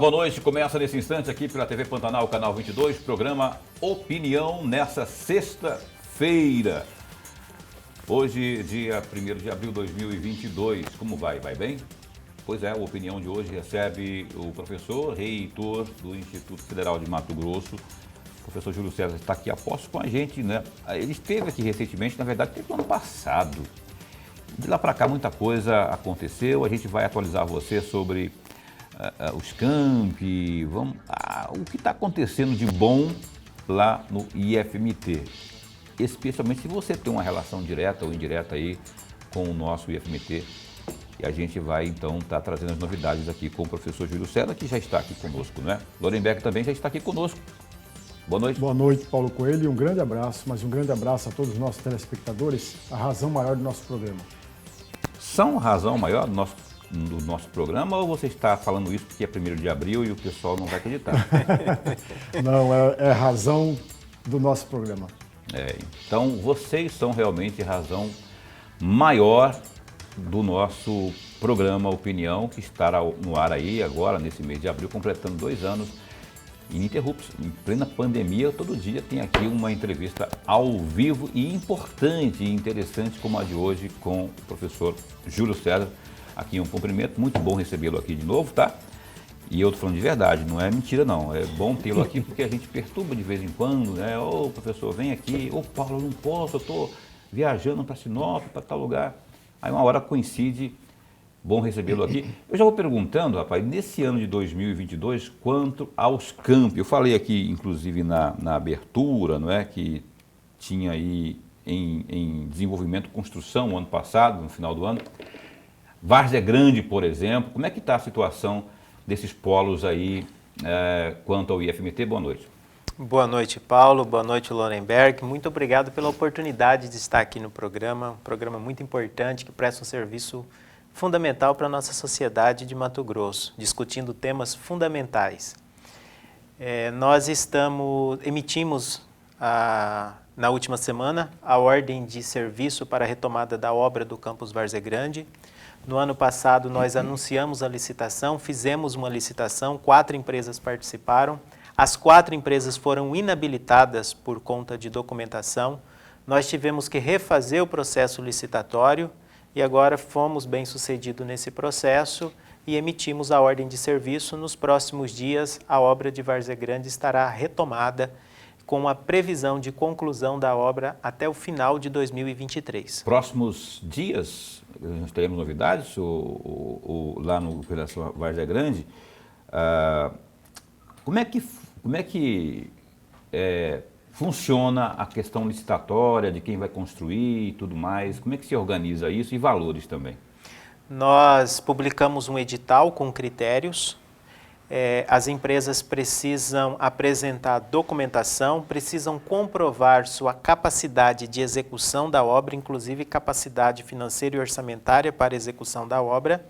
Boa noite, começa nesse instante aqui pela TV Pantanal, canal 22, programa Opinião nessa sexta-feira. Hoje, dia 1º de abril de 2022, como vai? Vai bem? Pois é, a Opinião de hoje recebe o professor, reitor do Instituto Federal de Mato Grosso, o professor Júlio César está aqui a posto com a gente, né? Ele esteve aqui recentemente, na verdade, teve no ano passado. De lá para cá muita coisa aconteceu, a gente vai atualizar você sobre os campi, o que está acontecendo de bom lá no IFMT. Especialmente se você tem uma relação direta ou indireta aí com o nosso IFMT. E a gente vai então estar trazendo as novidades aqui com o professor Júlio César, que já está aqui conosco, né? Lorenberg também já está aqui conosco. Boa noite. Boa noite, Paulo Coelho, e um grande abraço, mas um grande abraço a todos os nossos telespectadores, a razão maior do nosso programa. São a razão maior do nosso programa, ou você está falando isso porque é 1º de abril e o pessoal não vai acreditar? Não, é razão do nosso programa. Então, vocês são realmente a razão maior do nosso programa Opinião, que estará no ar aí agora, nesse mês de abril, completando 2 anos, ininterruptos, em plena pandemia. Todo dia tem aqui uma entrevista ao vivo e importante e interessante como a de hoje com o professor Júlio César. Aqui um cumprimento, muito bom recebê-lo aqui de novo, tá? E eu tô falando de verdade, não é mentira não, é bom tê-lo aqui porque a gente perturba de vez em quando, né? Ô professor, vem aqui, ô Paulo, eu não posso, eu tô viajando para Sinop, para tal lugar. Aí uma hora coincide, bom recebê-lo aqui. Eu já vou perguntando, rapaz, nesse ano de 2022, quanto aos campi, eu falei aqui inclusive na abertura, não é, que tinha aí em desenvolvimento, construção, ano passado, no final do ano. Várzea Grande, por exemplo, como é que está a situação desses polos aí quanto ao IFMT? Boa noite. Boa noite, Paulo. Boa noite, Lorenberg. Muito obrigado pela oportunidade de estar aqui no programa. Um programa muito importante que presta um serviço fundamental para a nossa sociedade de Mato Grosso, discutindo temas fundamentais. Nós emitimos na última semana a ordem de serviço para a retomada da obra do campus Várzea Grande. No ano passado, nós anunciamos a licitação, fizemos uma licitação, 4 empresas participaram. As 4 empresas foram inabilitadas por conta de documentação. Nós tivemos que refazer o processo licitatório e agora fomos bem-sucedidos nesse processo e emitimos a ordem de serviço. Nos próximos dias, a obra de Várzea Grande estará retomada com a previsão de conclusão da obra até o final de 2023. Próximos dias, nós teremos novidades lá no Operação Várzea Grande. Como é que funciona a questão licitatória, de quem vai construir e tudo mais? Como é que se organiza isso e valores também? Nós publicamos um edital com critérios. As empresas precisam apresentar documentação, precisam comprovar sua capacidade de execução da obra, inclusive capacidade financeira e orçamentária para execução da obra.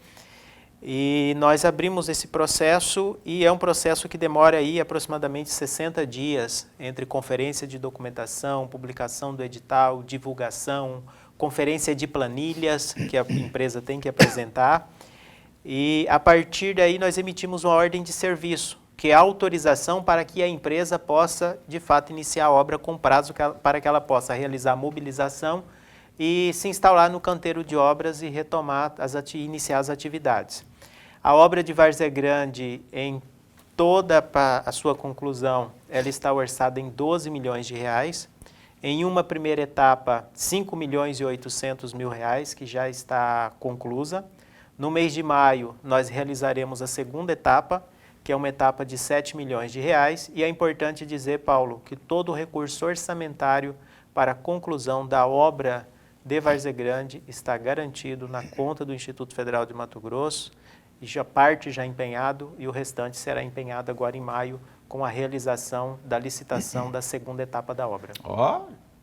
E nós abrimos esse processo e é um processo que demora aí aproximadamente 60 dias entre conferência de documentação, publicação do edital, divulgação, conferência de planilhas que a empresa tem que apresentar. E a partir daí nós emitimos uma ordem de serviço, que é a autorização para que a empresa possa, de fato, iniciar a obra com prazo para que ela possa realizar a mobilização e se instalar no canteiro de obras e retomar, iniciar as atividades. A obra de Várzea Grande, em toda a sua conclusão, ela está orçada em 12 milhões de reais. Em uma primeira etapa, 5 milhões e 800 mil reais, que já está conclusa. No mês de maio, nós realizaremos a segunda etapa, que é uma etapa de 7 milhões de reais. E é importante dizer, Paulo, que todo o recurso orçamentário para a conclusão da obra de Várzea Grande está garantido na conta do Instituto Federal de Mato Grosso. E parte já empenhado e o restante será empenhado agora em maio com a realização da licitação da segunda etapa da obra.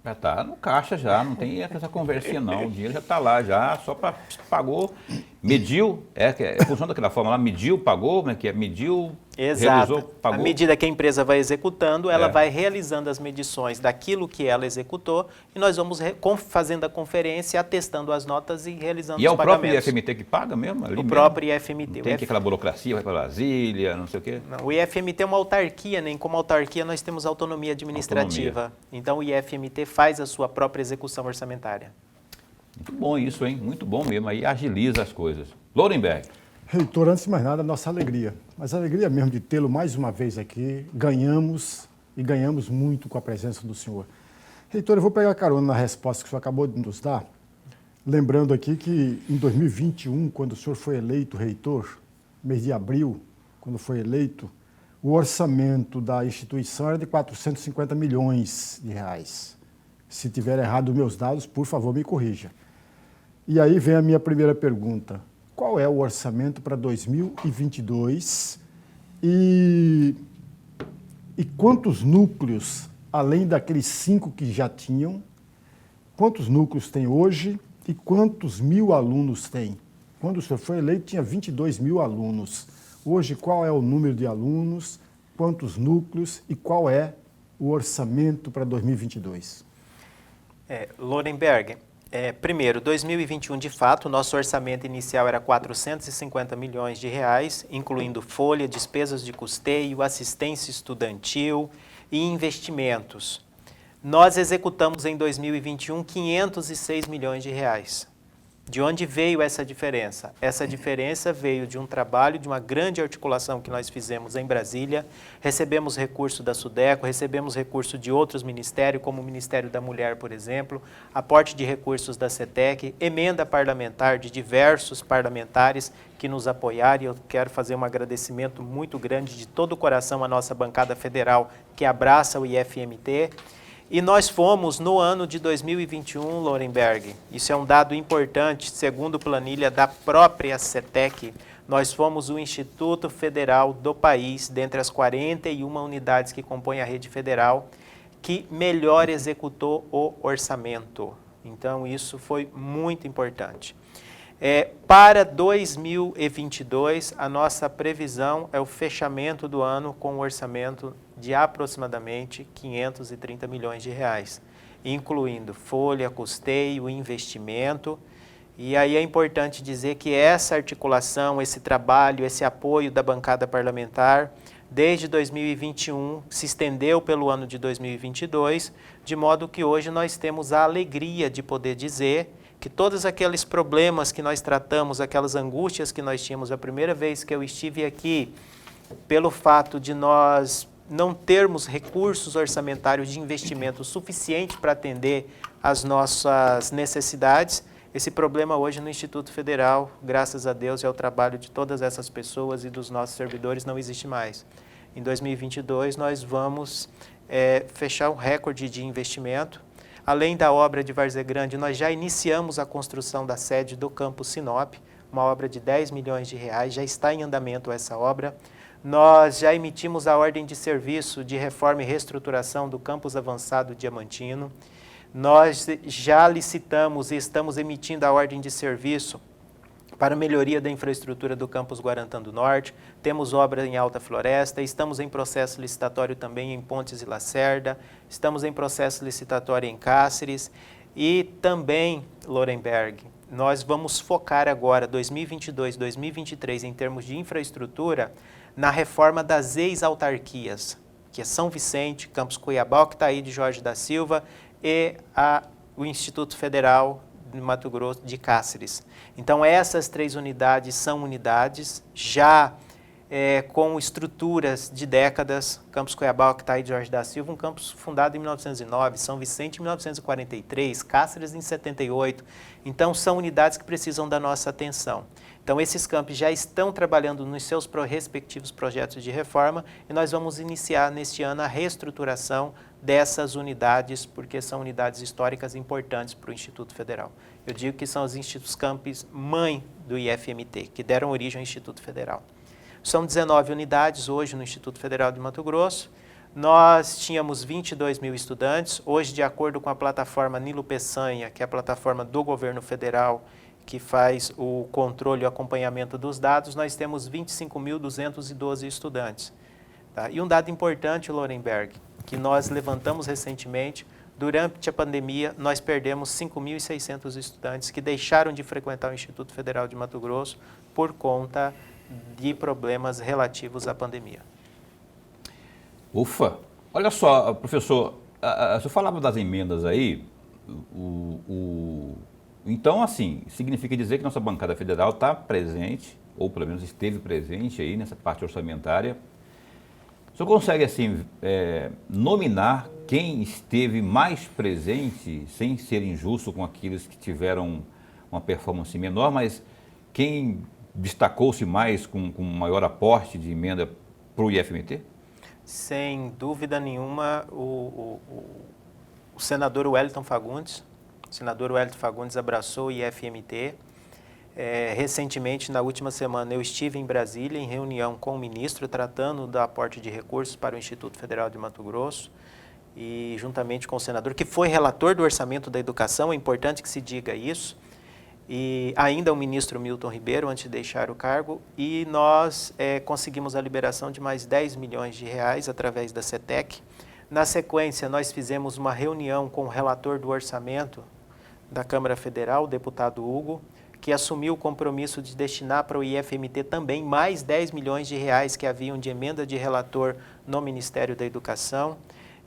Já está no caixa já, não tem essa conversinha não, o dinheiro já está lá já, só para pagou mediu, funciona daquela forma lá, mediu, pagou, como é que é? Mediu, Exato. realizou, pagou. À medida que a empresa vai executando, ela vai realizando as medições daquilo que ela executou e nós vamos fazendo a conferência, atestando as notas e realizando os pagamentos. E é o próprio IFMT que paga mesmo? Ali o mesmo? próprio IFMT. Não tem aquela burocracia, vai para Brasília, não sei o quê? Não, o IFMT é uma autarquia, nem como autarquia nós temos autonomia administrativa. Então o IFMT faz a sua própria execução orçamentária. Muito bom isso, hein? Muito bom mesmo, aí agiliza as coisas. Lourenberg. Reitor, antes de mais nada, nossa alegria. Mas a alegria mesmo de tê-lo mais uma vez aqui. Ganhamos e ganhamos muito com a presença do senhor. Reitor, eu vou pegar carona na resposta que o senhor acabou de nos dar, lembrando aqui que em 2021, quando o senhor foi eleito reitor, mês de abril, quando foi eleito, o orçamento da instituição era de 450 milhões de reais. Se tiver errado os meus dados, por favor, me corrija. E aí vem a minha primeira pergunta. Qual é o orçamento para 2022 e quantos núcleos, além daqueles 5 que já tinham, quantos núcleos tem hoje e quantos mil alunos tem? Quando o senhor foi eleito, tinha 22 mil alunos. Hoje, qual é o número de alunos, quantos núcleos e qual é o orçamento para 2022? Lourenberg, primeiro, 2021, de fato, o nosso orçamento inicial era 450 milhões de reais, incluindo folha, despesas de custeio, assistência estudantil e investimentos. Nós executamos em 2021 506 milhões de reais. De onde veio essa diferença? Essa diferença veio de um trabalho, de uma grande articulação que nós fizemos em Brasília. Recebemos recurso da SUDECO, recebemos recurso de outros ministérios, como o Ministério da Mulher, por exemplo, aporte de recursos da CETEC, emenda parlamentar de diversos parlamentares que nos apoiaram. E eu quero fazer um agradecimento muito grande de todo o coração à nossa bancada federal que abraça o IFMT. E nós fomos, no ano de 2021, Lourenberg, isso é um dado importante, segundo planilha da própria CETEC, nós fomos o Instituto Federal do país, dentre as 41 unidades que compõem a rede federal, que melhor executou o orçamento. Então, isso foi muito importante. Para 2022, a nossa previsão é o fechamento do ano com um orçamento de aproximadamente 530 milhões de reais, incluindo folha, custeio, investimento. E aí é importante dizer que essa articulação, esse trabalho, esse apoio da bancada parlamentar, desde 2021, se estendeu pelo ano de 2022, de modo que hoje nós temos a alegria de poder dizer que todos aqueles problemas que nós tratamos, aquelas angústias que nós tínhamos a primeira vez que eu estive aqui, pelo fato de nós não termos recursos orçamentários de investimento suficiente para atender às nossas necessidades, esse problema hoje no Instituto Federal, graças a Deus e ao trabalho de todas essas pessoas e dos nossos servidores, não existe mais. Em 2022, nós vamos fechar um recorde de investimento. Além da obra de Várzea Grande, nós já iniciamos a construção da sede do campus Sinop, uma obra de 10 milhões de reais, já está em andamento essa obra. Nós já emitimos a ordem de serviço de reforma e reestruturação do campus avançado Diamantino. Nós já licitamos e estamos emitindo a ordem de serviço para melhoria da infraestrutura do campus Guarantã do Norte. Temos obra em Alta Floresta, estamos em processo licitatório também em Pontes e Lacerda, estamos em processo licitatório em Cáceres e também, Lourenberg, nós vamos focar agora, 2022, 2023, em termos de infraestrutura, na reforma das ex-autarquias, que é São Vicente, Campus Cuiabá, que está aí de Jorge da Silva, e o Instituto Federal de Mato Grosso de Cáceres. Então, essas 3 unidades são unidades já com estruturas de décadas. Campus Cuiabá, que está aí de Jorge da Silva, um campus fundado em 1909, São Vicente em 1943, Cáceres em 78. Então, são unidades que precisam da nossa atenção. Então, esses campos já estão trabalhando nos seus respectivos projetos de reforma e nós vamos iniciar neste ano a reestruturação dessas unidades, porque são unidades históricas importantes para o Instituto Federal. Eu digo que são os institutos campus mãe do IFMT, que deram origem ao Instituto Federal. São 19 unidades hoje no Instituto Federal de Mato Grosso. Nós tínhamos 22 mil estudantes. Hoje, de acordo com a plataforma Nilo Peçanha, que é a plataforma do governo federal, que faz o controle e o acompanhamento dos dados, nós temos 25.212 estudantes. Tá? E um dado importante, Lorenberg, que nós levantamos recentemente, durante a pandemia, nós perdemos 5.600 estudantes que deixaram de frequentar o Instituto Federal de Mato Grosso por conta de problemas relativos à pandemia. Ufa! Olha só, professor, você falava das emendas aí, então, assim, significa dizer que nossa bancada federal está presente, ou pelo menos esteve presente aí nessa parte orçamentária. O senhor consegue, assim, nominar quem esteve mais presente, sem ser injusto com aqueles que tiveram uma performance menor, mas quem destacou-se mais com maior aporte de emenda para o IFMT? Sem dúvida nenhuma, o senador Wellington Fagundes. O senador Wellington Fagundes abraçou o IFMT. Recentemente, na última semana, eu estive em Brasília em reunião com o ministro tratando do aporte de recursos para o Instituto Federal de Mato Grosso e juntamente com o senador, que foi relator do orçamento da educação, é importante que se diga isso, e ainda o ministro Milton Ribeiro, antes de deixar o cargo, e nós conseguimos a liberação de mais 10 milhões de reais através da CETEC. Na sequência, nós fizemos uma reunião com o relator do orçamento da Câmara Federal, o deputado Hugo, que assumiu o compromisso de destinar para o IFMT também mais 10 milhões de reais que haviam de emenda de relator no Ministério da Educação.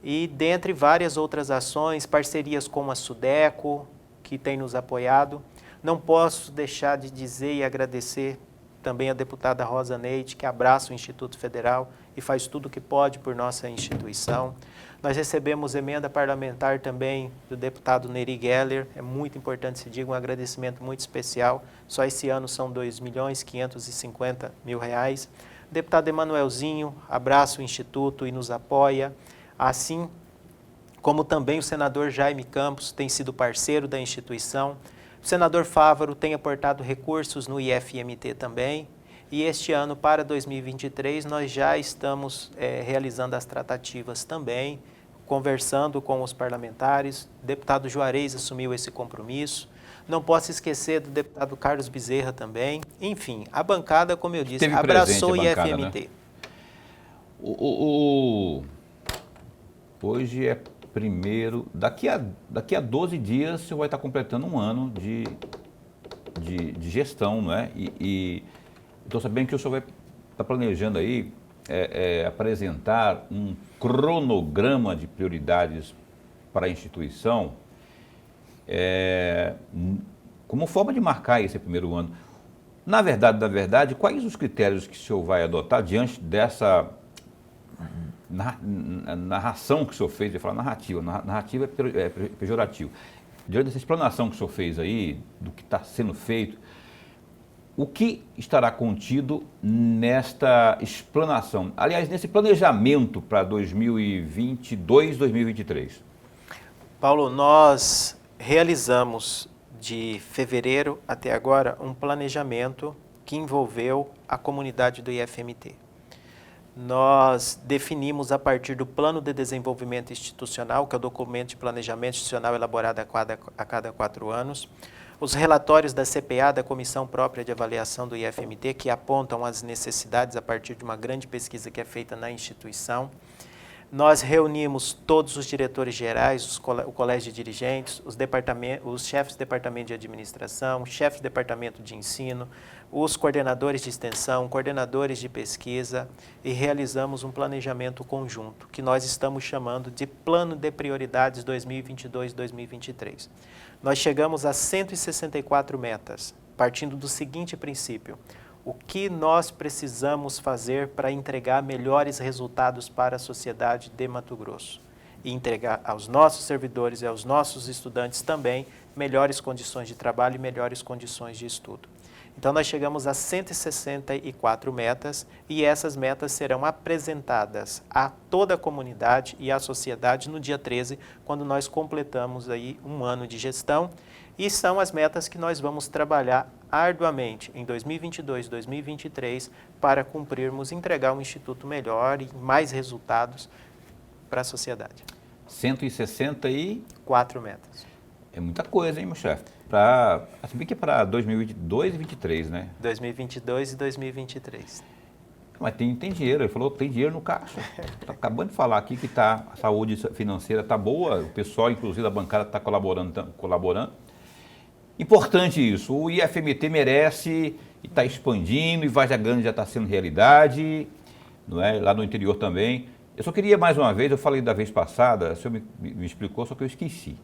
E dentre várias outras ações, parcerias com a SUDECO, que tem nos apoiado. Não posso deixar de dizer e agradecer também a deputada Rosa Neide, que abraça o Instituto Federal e faz tudo o que pode por nossa instituição. Nós recebemos emenda parlamentar também do deputado Neri Geller, é muito importante se diga, um agradecimento muito especial. Só esse ano são R$ 2.550.000. O deputado Emanuelzinho abraça o Instituto e nos apoia, assim como também o senador Jaime Campos tem sido parceiro da instituição. O senador Fávaro tem aportado recursos no IFMT também, e este ano, para 2023, nós já estamos realizando as tratativas também, conversando com os parlamentares. O deputado Juarez assumiu esse compromisso. Não posso esquecer do deputado Carlos Bezerra também. Enfim, a bancada, como eu disse, abraçou o IFMT. Né? Hoje é primeiro, daqui a 12 dias você vai estar completando um ano de gestão, não é? E estou sabendo que o senhor vai estar planejando aí apresentar um cronograma de prioridades para a instituição como forma de marcar esse primeiro ano. Na verdade, quais os critérios que o senhor vai adotar diante dessa narração que o senhor fez? Eu ia falar narrativa é pejorativo. Diante dessa explanação que o senhor fez aí, do que está sendo feito, o que estará contido nesta explanação? Aliás, nesse planejamento para 2022, 2023? Paulo, nós realizamos de fevereiro até agora um planejamento que envolveu a comunidade do IFMT. Nós definimos a partir do Plano de Desenvolvimento Institucional, que é o documento de planejamento institucional elaborado a cada 4 anos, os relatórios da CPA, da Comissão Própria de Avaliação do IFMT, que apontam as necessidades a partir de uma grande pesquisa que é feita na instituição. Nós reunimos todos os diretores gerais, o colégio de dirigentes, os chefes de departamento de administração, chefes de departamento de ensino, os coordenadores de extensão, coordenadores de pesquisa, e realizamos um planejamento conjunto, que nós estamos chamando de Plano de Prioridades 2022-2023. Nós chegamos a 164 metas, partindo do seguinte princípio: o que nós precisamos fazer para entregar melhores resultados para a sociedade de Mato Grosso e entregar aos nossos servidores e aos nossos estudantes também melhores condições de trabalho e melhores condições de estudo. Então, nós chegamos a 164 metas e essas metas serão apresentadas a toda a comunidade e à sociedade no dia 13, quando nós completamos aí um ano de gestão, e são as metas que nós vamos trabalhar arduamente em 2022, 2023 para cumprirmos, entregar um instituto melhor e mais resultados para a sociedade. 164 metas. É muita coisa, hein, meu chefe? se bem que é para 2022 e 2023, né? 2022 e 2023. Mas tem dinheiro, ele falou que tem dinheiro no caixa. Está acabando de falar aqui que a saúde financeira está boa, o pessoal, inclusive, da bancada está colaborando. Importante isso, o IFMT merece e está expandindo, e Várzea Grande já está sendo realidade, não é? Lá no interior também. Eu só queria, mais uma vez, eu falei da vez passada, o senhor me explicou, só que eu esqueci.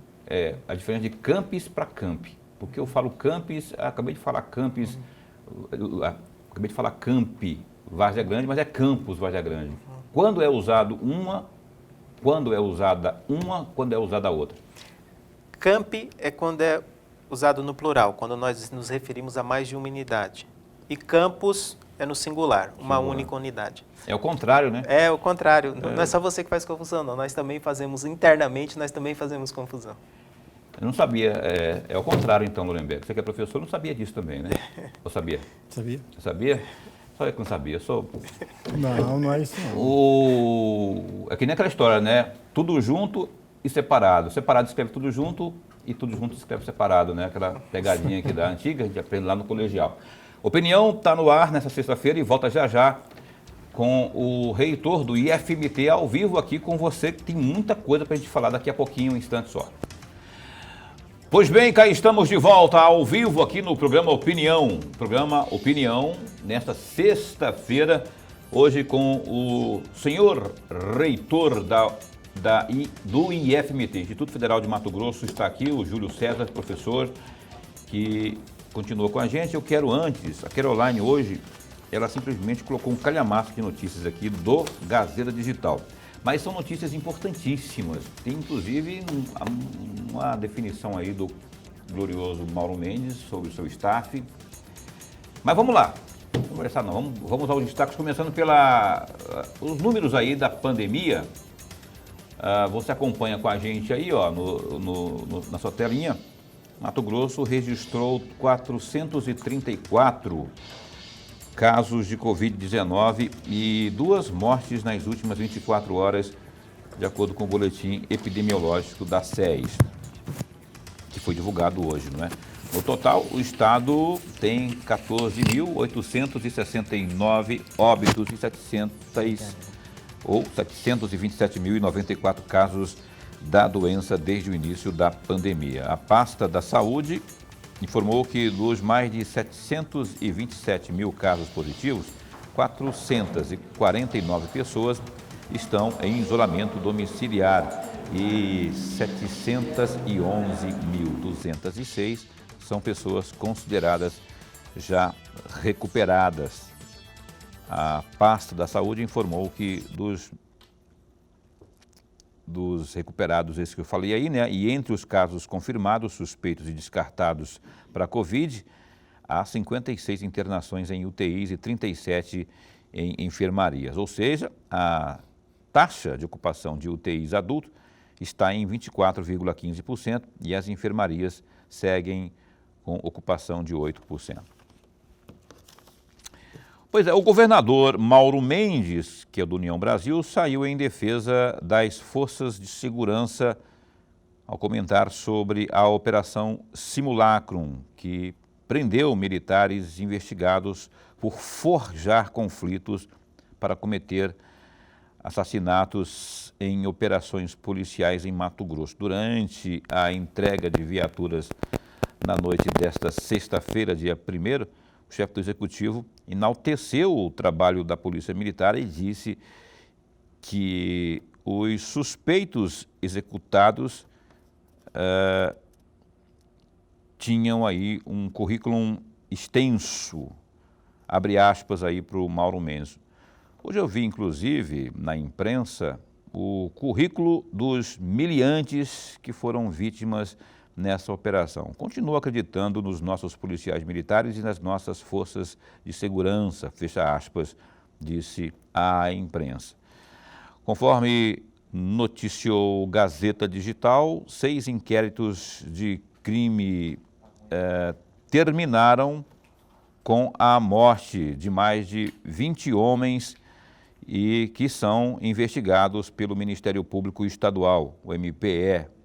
A diferença de campus para camp. Porque eu falo campus, acabei de falar camp Várzea Grande, mas é campus Várzea Grande. Quando é usado uma, quando é usada a outra? Camp é quando é usado no plural, quando nós nos referimos a mais de uma unidade. E campus é no singular, uma única unidade. É o contrário, né? É o contrário. Não é só você que faz confusão, não. Nós também fazemos internamente, nós também fazemos confusão. Eu não sabia, é o contrário então, Lourenberg. Você que é professor não sabia disso também, né? Ou sabia? Sabia? Você sabia? Só eu que não sabia, Não é isso não. É que nem aquela história, né? Tudo junto e separado. Separado escreve tudo junto e tudo junto escreve separado, né? Aquela pegadinha aqui da antiga, a gente aprende lá no colegial. Opinião está no ar nessa sexta-feira e volta já com o reitor do IFMT ao vivo aqui com você, que tem muita coisa para a gente falar daqui a pouquinho, um instante só. Pois bem, cá estamos de volta ao vivo aqui no programa Opinião. Programa Opinião, nesta sexta-feira, hoje com o senhor reitor do IFMT, Instituto Federal de Mato Grosso, está aqui, o Júlio César, professor, que continua com a gente. Eu quero antes, a Caroline hoje, ela simplesmente colocou um calhamaço de notícias aqui do Gazeta Digital. Mas são notícias importantíssimas. Tem, inclusive, uma definição aí do glorioso Mauro Mendes sobre o seu staff. Mas vamos lá. Vamos conversar não. Vamos aos destaques, começando os números aí da pandemia. Você acompanha com a gente aí, ó, na sua telinha. Mato Grosso registrou 434 casos de Covid-19 e 2 mortes nas últimas 24 horas, de acordo com o boletim epidemiológico da SES, que foi divulgado hoje, não é? No total, o estado tem 14.869 óbitos e 727.094 casos da doença desde o início da pandemia. A pasta da saúde informou que dos mais de 727 mil casos positivos, 449 pessoas estão em isolamento domiciliar e 711.206 são pessoas consideradas já recuperadas. A pasta da saúde informou que dos recuperados, esse que eu falei aí, né? E entre os casos confirmados, suspeitos e descartados para a Covid, há 56 internações em UTIs e 37 em enfermarias. Ou seja, a taxa de ocupação de UTIs adulto está em 24,15% e as enfermarias seguem com ocupação de 8%. Pois é, o governador Mauro Mendes, que é do União Brasil, saiu em defesa das forças de segurança ao comentar sobre a Operação Simulacrum, que prendeu militares investigados por forjar conflitos para cometer assassinatos em operações policiais em Mato Grosso. Durante a entrega de viaturas na noite desta sexta-feira, dia 1º, o chefe do Executivo enalteceu o trabalho da Polícia Militar e disse que os suspeitos executados tinham aí um currículo extenso, abre aspas aí para o Mauro Mendes. Hoje eu vi, inclusive, na imprensa, o currículo dos miliantes que foram vítimas nessa operação. Continuo acreditando nos nossos policiais militares e nas nossas forças de segurança, fecha aspas, disse a imprensa. Conforme noticiou Gazeta Digital, 6 inquéritos de crime terminaram com a morte de mais de 20 homens e que são investigados pelo Ministério Público Estadual, o MPE,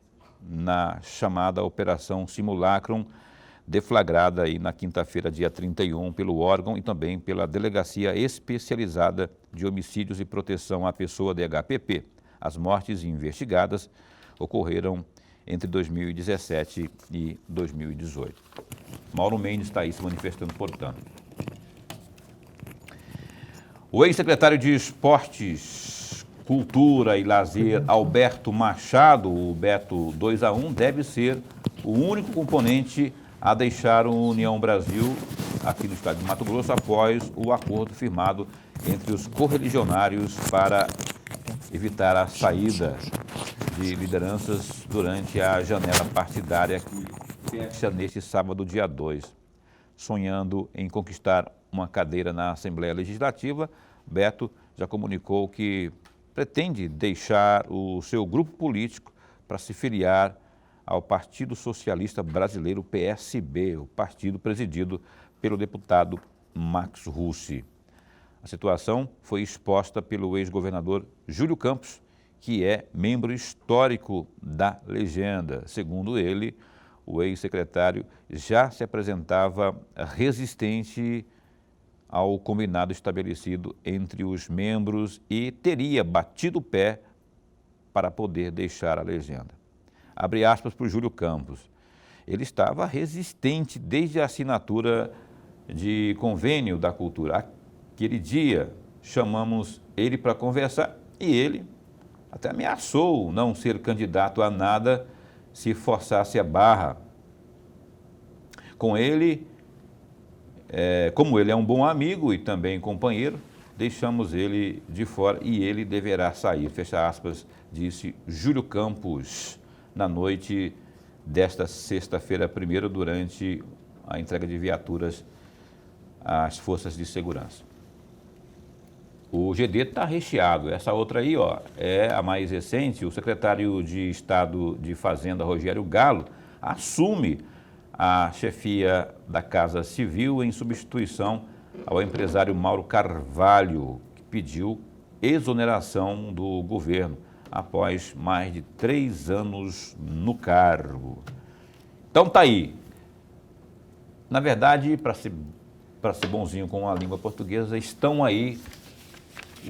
na chamada Operação Simulacrum, deflagrada aí na quinta-feira, dia 31, pelo órgão e também pela Delegacia Especializada de Homicídios e Proteção à Pessoa, DHPP. As mortes investigadas ocorreram entre 2017 e 2018. Mauro Mendes está aí se manifestando, portanto. O ex-secretário de Esportes, Cultura e Lazer, Alberto Machado, o Beto 2-1, deve ser o único componente a deixar o União Brasil aqui no estado de Mato Grosso após o acordo firmado entre os correligionários para evitar a saída de lideranças durante a janela partidária que fecha neste sábado, dia 2. Sonhando em conquistar uma cadeira na Assembleia Legislativa, Beto já comunicou que pretende deixar o seu grupo político para se filiar ao Partido Socialista Brasileiro, PSB, o partido presidido pelo deputado Max Russi. A situação foi exposta pelo ex-governador Júlio Campos, que é membro histórico da legenda. Segundo ele, o ex-secretário já se apresentava resistente ao combinado estabelecido entre os membros e teria batido o pé para poder deixar a legenda. Abre aspas para o Júlio Campos. Ele estava resistente desde a assinatura de convênio da cultura. Aquele dia, chamamos ele para conversar e ele até ameaçou não ser candidato a nada se forçasse a barra. Com ele, como ele é um bom amigo e também companheiro, deixamos ele de fora e ele deverá sair, fecha aspas, disse Júlio Campos, na noite desta sexta-feira, primeiro, durante a entrega de viaturas às forças de segurança. O GD está recheado. Essa outra aí, ó, é a mais recente. O secretário de Estado de Fazenda, Rogério Gallo, assume a chefia da Casa Civil em substituição ao empresário Mauro Carvalho, que pediu exoneração do governo após mais de 3 anos no cargo. Então tá aí. Na verdade, para ser bonzinho com a língua portuguesa, estão aí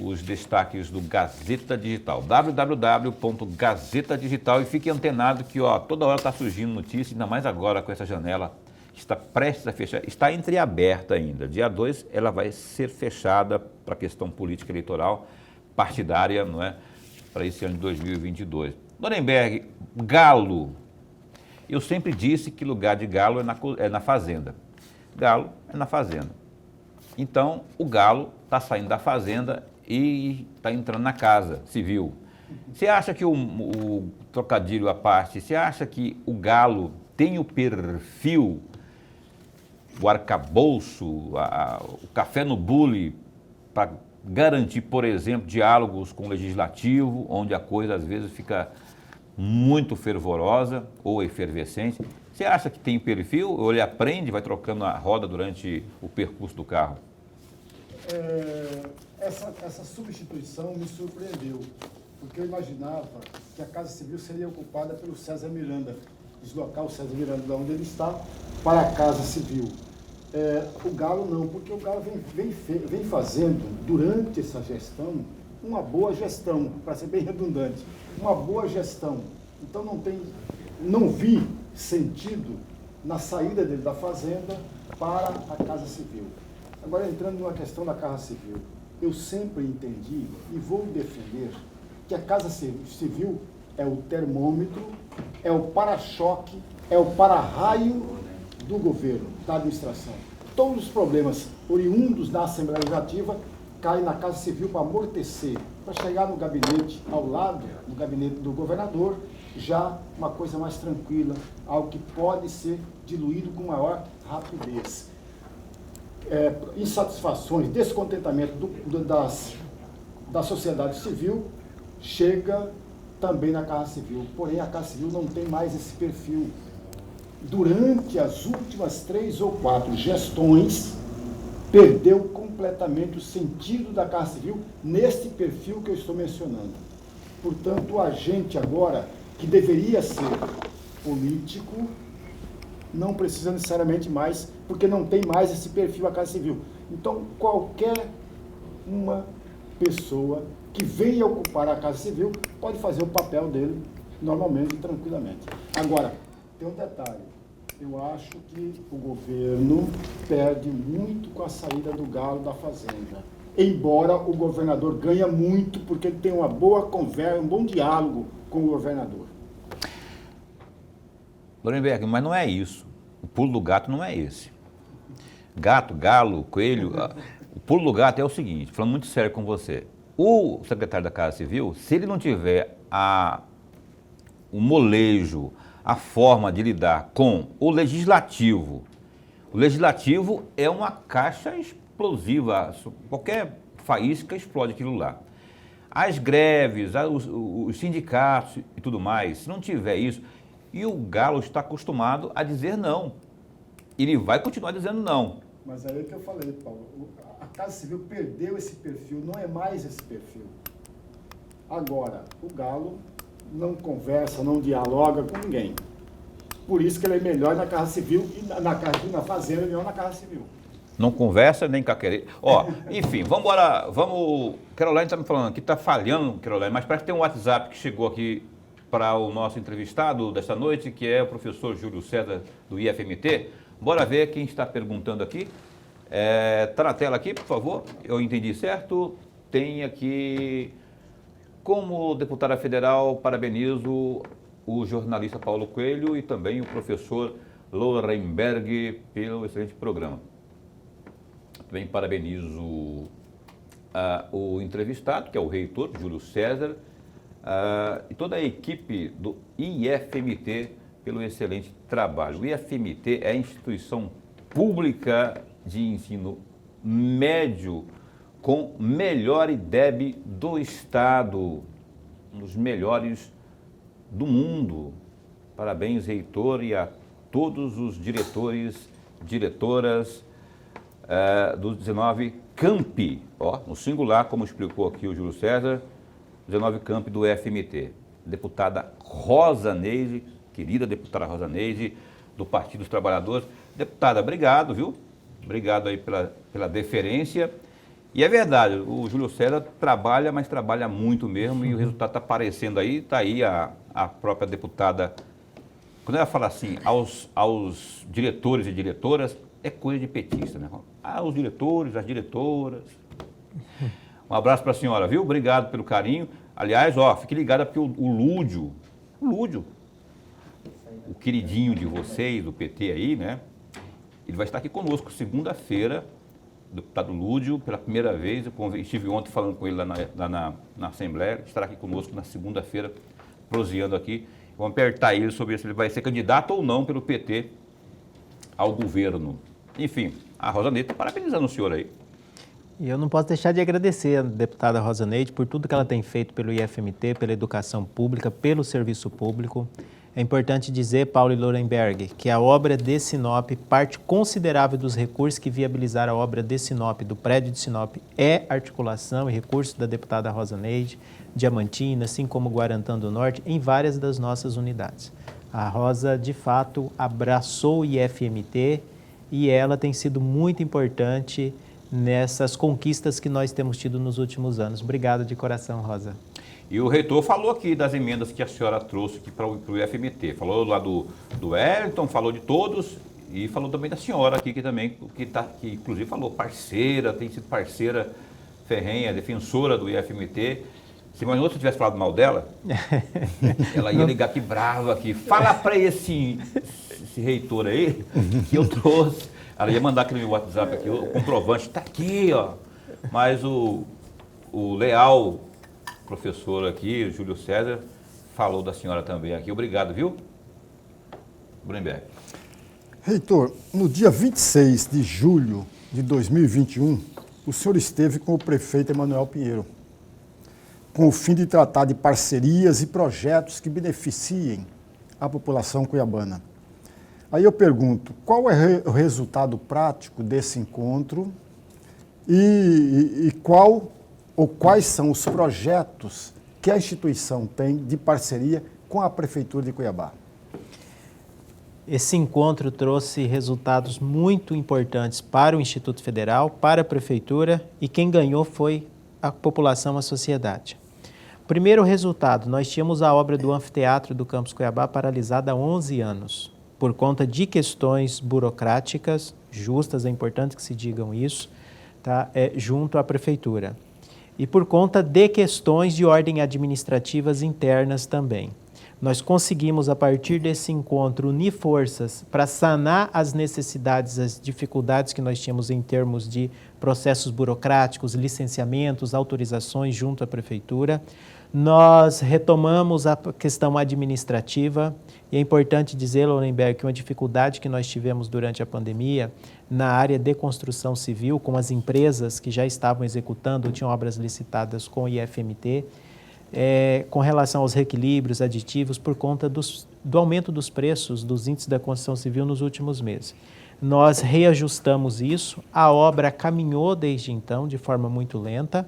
os destaques do Gazeta Digital, www.gazetadigital, e fique antenado que toda hora está surgindo notícia, ainda mais agora com essa janela que está prestes a fechar, está entreaberta ainda. Dia 2 ela vai ser fechada para a questão política eleitoral partidária, não é? Para esse ano de 2022. Nuremberg, galo. Eu sempre disse que lugar de galo é na fazenda. Galo é na fazenda. Então, o galo está saindo da fazenda e está entrando na Casa Civil. Você acha que o trocadilho à parte, você acha que o galo tem o perfil, o arcabouço, o café no bule para garantir, por exemplo, diálogos com o legislativo, onde a coisa às vezes fica muito fervorosa ou efervescente? Você acha que tem perfil ou ele aprende, vai trocando a roda durante o percurso do carro? Essa substituição me surpreendeu, porque eu imaginava que a Casa Civil seria ocupada pelo César Miranda, deslocar o César Miranda de onde ele está para a Casa Civil. O Galo não, porque o Galo vem fazendo, durante essa gestão, uma boa gestão, para ser bem redundante, uma boa gestão. Então não vi sentido na saída dele da Fazenda para a Casa Civil. Agora, entrando numa questão da Casa Civil, eu sempre entendi e vou defender que a Casa Civil é o termômetro, é o para-choque, é o para-raio do governo, da administração. Todos os problemas oriundos da Assembleia Legislativa caem na Casa Civil para amortecer, para chegar no gabinete, ao lado do gabinete do governador, já uma coisa mais tranquila, algo que pode ser diluído com maior rapidez. Insatisfações, descontentamento da sociedade civil chega também na Casa Civil, porém a Casa Civil não tem mais esse perfil. Durante as últimas 3 ou 4 gestões, perdeu completamente o sentido da Casa Civil neste perfil que eu estou mencionando. Portanto, o agente agora, que deveria ser político, não precisa necessariamente mais, porque não tem mais esse perfil a Casa Civil. Então, qualquer uma pessoa que venha ocupar a Casa Civil pode fazer o papel dele normalmente e tranquilamente. Agora, tem um detalhe. Eu acho que o governo perde muito com a saída do Galo da Fazenda. Embora o governador ganhe muito, porque ele tem uma boa conversa, um bom diálogo com o governador. Lorenberg, mas não é isso. O pulo do gato não é esse. Gato, galo, coelho. O pulo do gato é o seguinte, falando muito sério com você. O secretário da Casa Civil, se ele não tiver o molejo, a forma de lidar com o legislativo é uma caixa explosiva, qualquer faísca explode aquilo lá. As greves, os sindicatos e tudo mais, se não tiver isso, e o Galo está acostumado a dizer não, ele vai continuar dizendo não. Mas aí é que eu falei, Paulo, a Casa Civil perdeu esse perfil, não é mais esse perfil. Agora, o Galo não conversa, não dialoga com ninguém. Por isso que ele é melhor na Casa Civil e na Fazenda, melhor na Casa Civil. Não conversa nem caquereiro. Ó, enfim, vamos embora, Caroline está me falando que está falhando, Caroline, mas parece que tem um WhatsApp que chegou aqui para o nosso entrevistado desta noite, que é o professor Júlio César, do IFMT. Bora ver quem está perguntando aqui. Está na tela aqui, por favor. Eu entendi certo. Tem aqui, como deputada federal, parabenizo o jornalista Paulo Coelho e também o professor Lorenberg pelo excelente programa. Também parabenizo o entrevistado, que é o reitor, Júlio César, e toda a equipe do IFMT pelo excelente trabalho. O IFMT é a instituição pública de ensino médio com melhor IDEB do Estado, um dos melhores do mundo. Parabéns, reitor, e a todos os diretores, diretoras dos 19 campi, no singular, como explicou aqui o Júlio César, 19 campi do FMT. Deputada Rosa Neide, querida deputada Rosa Neide, do Partido dos Trabalhadores. Deputada, obrigado, viu? Obrigado aí pela deferência. E é verdade, o Júlio César trabalha, mas trabalha muito mesmo, e o resultado está aparecendo aí, está aí a própria deputada. Quando ela fala assim, aos diretores e diretoras, é coisa de petista, né? Os diretores, as diretoras. Um abraço para a senhora, viu? Obrigado pelo carinho. Aliás, fique ligada porque o Lúdio, o queridinho de vocês, do PT aí, né? Ele vai estar aqui conosco segunda-feira, o deputado Lúdio, pela primeira vez. Eu estive ontem falando com ele lá na Assembleia, estará aqui conosco na segunda-feira, proseando aqui. Vamos apertar ele sobre se ele vai ser candidato ou não pelo PT ao governo. Enfim, a Rosa Neide está parabenizando o senhor aí. E eu não posso deixar de agradecer a deputada Rosa Neide por tudo que ela tem feito pelo IFMT, pela educação pública, pelo serviço público. É importante dizer, Paulo e Lorenberg, que a obra de Sinop, parte considerável dos recursos que viabilizaram a obra de Sinop, do prédio de Sinop, é articulação e recurso da deputada Rosa Neide, Diamantina, assim como Guarantã do Norte, em várias das nossas unidades. A Rosa, de fato, abraçou o IFMT e ela tem sido muito importante nessas conquistas que nós temos tido nos últimos anos. Obrigado de coração, Rosa. E o reitor falou aqui das emendas que a senhora trouxe aqui para o IFMT. Falou lá do Wellington, falou de todos e falou também da senhora aqui, que inclusive falou parceira, tem sido parceira ferrenha, defensora do IFMT. Se mais outra tivesse falado mal dela, ela ia ligar aqui brava aqui. Fala para esse reitor aí que eu trouxe. Ela ia mandar aqui no meu WhatsApp aqui, o comprovante está aqui, ó. Mas o leal professor aqui, Júlio César, falou da senhora também aqui. Obrigado, viu? Brunberg. Reitor, no dia 26 de julho de 2021, o senhor esteve com o prefeito Emanuel Pinheiro, com o fim de tratar de parcerias e projetos que beneficiem a população cuiabana. Aí eu pergunto, qual é o resultado prático desse encontro e quais são os projetos que a instituição tem de parceria com a Prefeitura de Cuiabá? Esse encontro trouxe resultados muito importantes para o Instituto Federal, para a Prefeitura, e quem ganhou foi a população, a sociedade. Primeiro resultado, nós tínhamos a obra do anfiteatro do Campus Cuiabá paralisada há 11 anos, por conta de questões burocráticas, justas, é importante que se digam isso, tá? Junto à Prefeitura. E por conta de questões de ordem administrativas internas também. Nós conseguimos, a partir desse encontro, unir forças para sanar as necessidades, as dificuldades que nós tínhamos em termos de processos burocráticos, licenciamentos, autorizações junto à Prefeitura. Nós retomamos a questão administrativa e é importante dizer, Lorenberg, que uma dificuldade que nós tivemos durante a pandemia na área de construção civil, com as empresas que já estavam executando, tinham obras licitadas com o IFMT, com relação aos reequilíbrios aditivos por conta do aumento dos preços dos índices da construção civil nos últimos meses. Nós reajustamos isso, a obra caminhou desde então de forma muito lenta,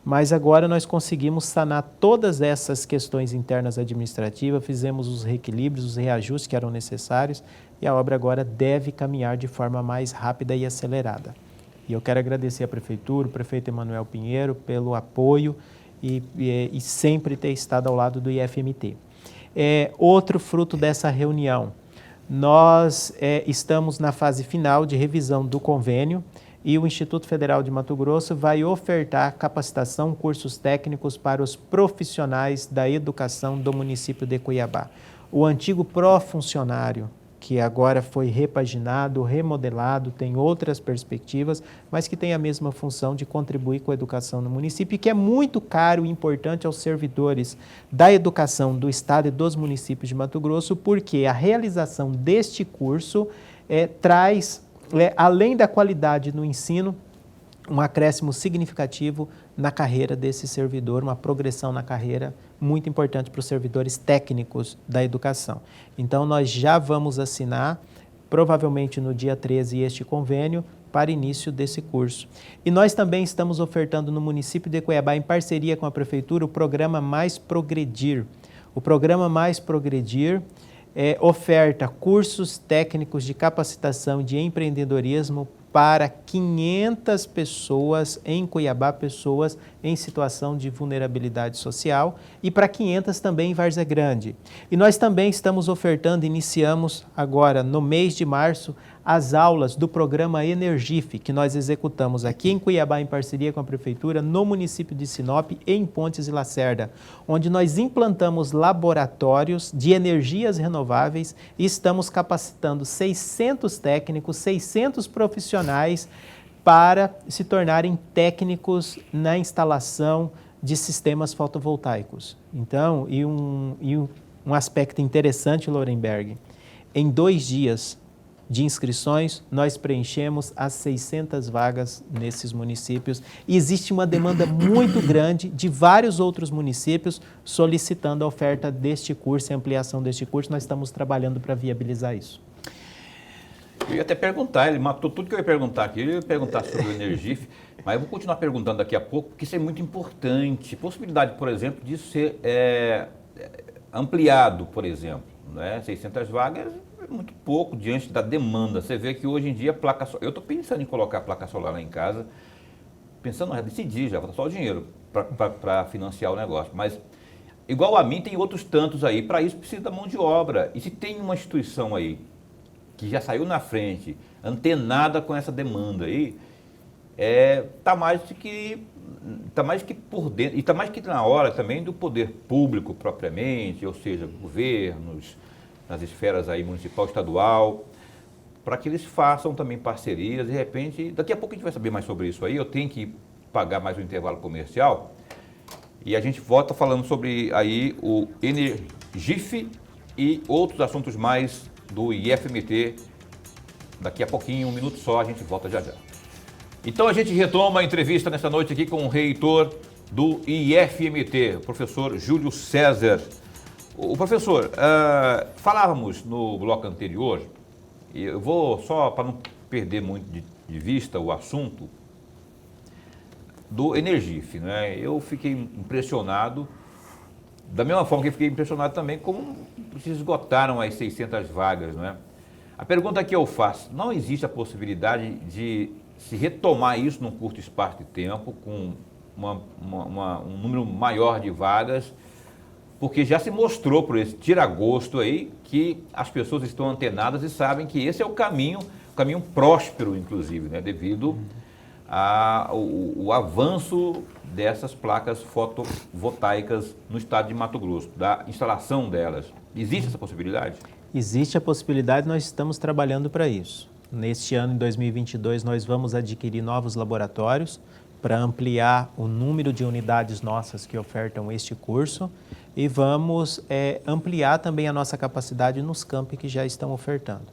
mas agora nós conseguimos sanar todas essas questões internas administrativas, fizemos os reequilíbrios, os reajustes que eram necessários e a obra agora deve caminhar de forma mais rápida e acelerada. E eu quero agradecer à Prefeitura, o prefeito Emanuel Pinheiro, pelo apoio e sempre ter estado ao lado do IFMT. Outro fruto dessa reunião, nós estamos na fase final de revisão do convênio e o Instituto Federal de Mato Grosso vai ofertar capacitação, cursos técnicos para os profissionais da educação do município de Cuiabá. O antigo pró-funcionário, que agora foi repaginado, remodelado, tem outras perspectivas, mas que tem a mesma função de contribuir com a educação no município, e que é muito caro e importante aos servidores da educação do Estado e dos municípios de Mato Grosso, porque a realização deste curso traz, além da qualidade no ensino, um acréscimo significativo na carreira desse servidor, uma progressão na carreira muito importante para os servidores técnicos da educação. Então, nós já vamos assinar, provavelmente no dia 13, este convênio para início desse curso. E nós também estamos ofertando no município de Cuiabá, em parceria com a Prefeitura, o programa Mais Progredir. O programa Mais Progredir oferta cursos técnicos de capacitação e de empreendedorismo para 500 pessoas em Cuiabá, pessoas em situação de vulnerabilidade social, e para 500 também em Várzea Grande. E nós também estamos ofertando, iniciamos agora no mês de março, as aulas do programa Energif, que nós executamos aqui em Cuiabá em parceria com a Prefeitura, no município de Sinop e em Pontes e Lacerda, onde nós implantamos laboratórios de energias renováveis e estamos capacitando 600 técnicos, 600 profissionais para se tornarem técnicos na instalação de sistemas fotovoltaicos. Então, um aspecto interessante, Lorenberg, em 2 dias de inscrições, nós preenchemos as 600 vagas nesses municípios e existe uma demanda muito grande de vários outros municípios solicitando a oferta deste curso e ampliação deste curso. Nós estamos trabalhando para viabilizar isso. Eu ia até perguntar, ele matou tudo que eu ia perguntar aqui. Eu ia perguntar sobre o Energif, mas eu vou continuar perguntando daqui a pouco, porque isso é muito importante. Possibilidade, por exemplo, disso ser ampliado, por exemplo, né? 600 vagas é muito pouco diante da demanda. Você vê que hoje em dia placa solar, eu estou pensando em colocar placa solar lá em casa, pensando, já decidi, já vou só o dinheiro para financiar o negócio, mas igual a mim tem outros tantos aí, para isso precisa da mão de obra. E se tem uma instituição aí que já saiu na frente, antenada com essa demanda aí, tá mais que por dentro, e está mais que na hora também do poder público propriamente, ou seja, governos, nas esferas aí municipal, estadual, para que eles façam também parcerias. De repente, daqui a pouco a gente vai saber mais sobre isso aí. Eu tenho que pagar mais um intervalo comercial e a gente volta falando sobre aí o Energif e outros assuntos mais do IFMT. Daqui a pouquinho, 1 minuto só, a gente volta já já. Então a gente retoma a entrevista nesta noite aqui com o reitor do IFMT, o professor Júlio César. O professor, falávamos no bloco anterior, e eu vou só para não perder muito de vista o assunto, do Energif, né? Eu fiquei impressionado Da mesma forma que eu fiquei impressionado também como se esgotaram as 600 vagas, não é? A pergunta que eu faço, não existe a possibilidade de se retomar isso num curto espaço de tempo, com um número maior de vagas, porque já se mostrou por esse tira-gosto aí que as pessoas estão antenadas e sabem que esse é o caminho próspero, inclusive, né, devido ao avanço dessas placas fotovoltaicas no estado de Mato Grosso, da instalação delas. Existe essa possibilidade? Existe a possibilidade, nós estamos trabalhando para isso. Neste ano, em 2022, nós vamos adquirir novos laboratórios para ampliar o número de unidades nossas que ofertam este curso e vamos ampliar também a nossa capacidade nos campi que já estão ofertando.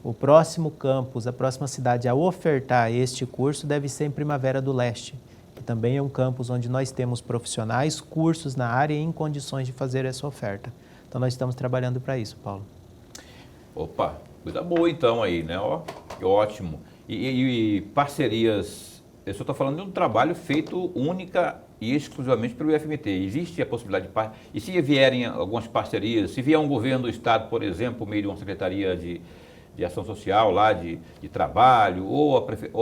O próximo campus, a próxima cidade a ofertar este curso deve ser em Primavera do Leste, que também é um campus onde nós temos profissionais, cursos na área e em condições de fazer essa oferta. Então, nós estamos trabalhando para isso, Paulo. Opa, coisa boa então aí, né? Ó, que ótimo. E parcerias, eu só estou falando de um trabalho feito única e exclusivamente pelo IFMT. Existe a possibilidade e se vierem algumas parcerias, se vier um governo do estado, por exemplo, por meio de uma secretaria de ação social lá, de trabalho, ou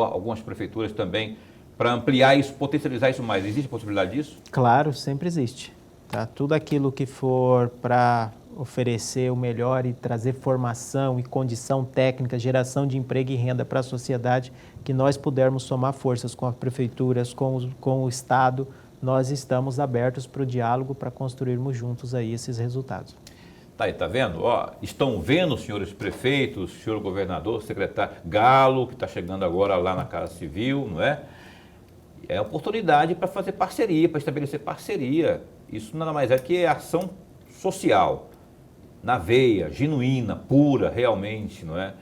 algumas prefeituras também, para ampliar isso, potencializar isso mais, existe a possibilidade disso? Claro, sempre existe. Tá? Tudo aquilo que for para oferecer o melhor e trazer formação e condição técnica, geração de emprego e renda para a sociedade, que nós pudermos somar forças com as prefeituras, com o Estado, nós estamos abertos para o diálogo para construirmos juntos aí esses resultados. Tá aí, tá vendo? Ó, estão vendo, senhores prefeitos, senhor governador, secretário Galo, que está chegando agora lá na Casa Civil, não é? É oportunidade para fazer parceria, para estabelecer parceria. Isso nada mais é que ação social, na veia, genuína, pura, realmente, não é?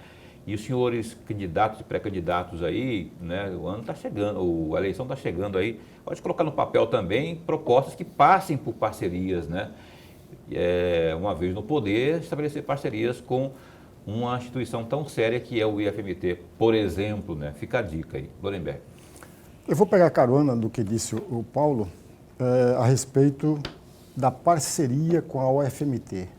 E os senhores candidatos e pré-candidatos aí, né, o ano está chegando, a eleição está chegando aí, pode colocar no papel também propostas que passem por parcerias, né? Uma vez no poder, estabelecer parcerias com uma instituição tão séria que é o IFMT, por exemplo, né? Fica a dica aí, Lorenberg. Eu vou pegar carona do que disse o Paulo a respeito da parceria com a UFMT.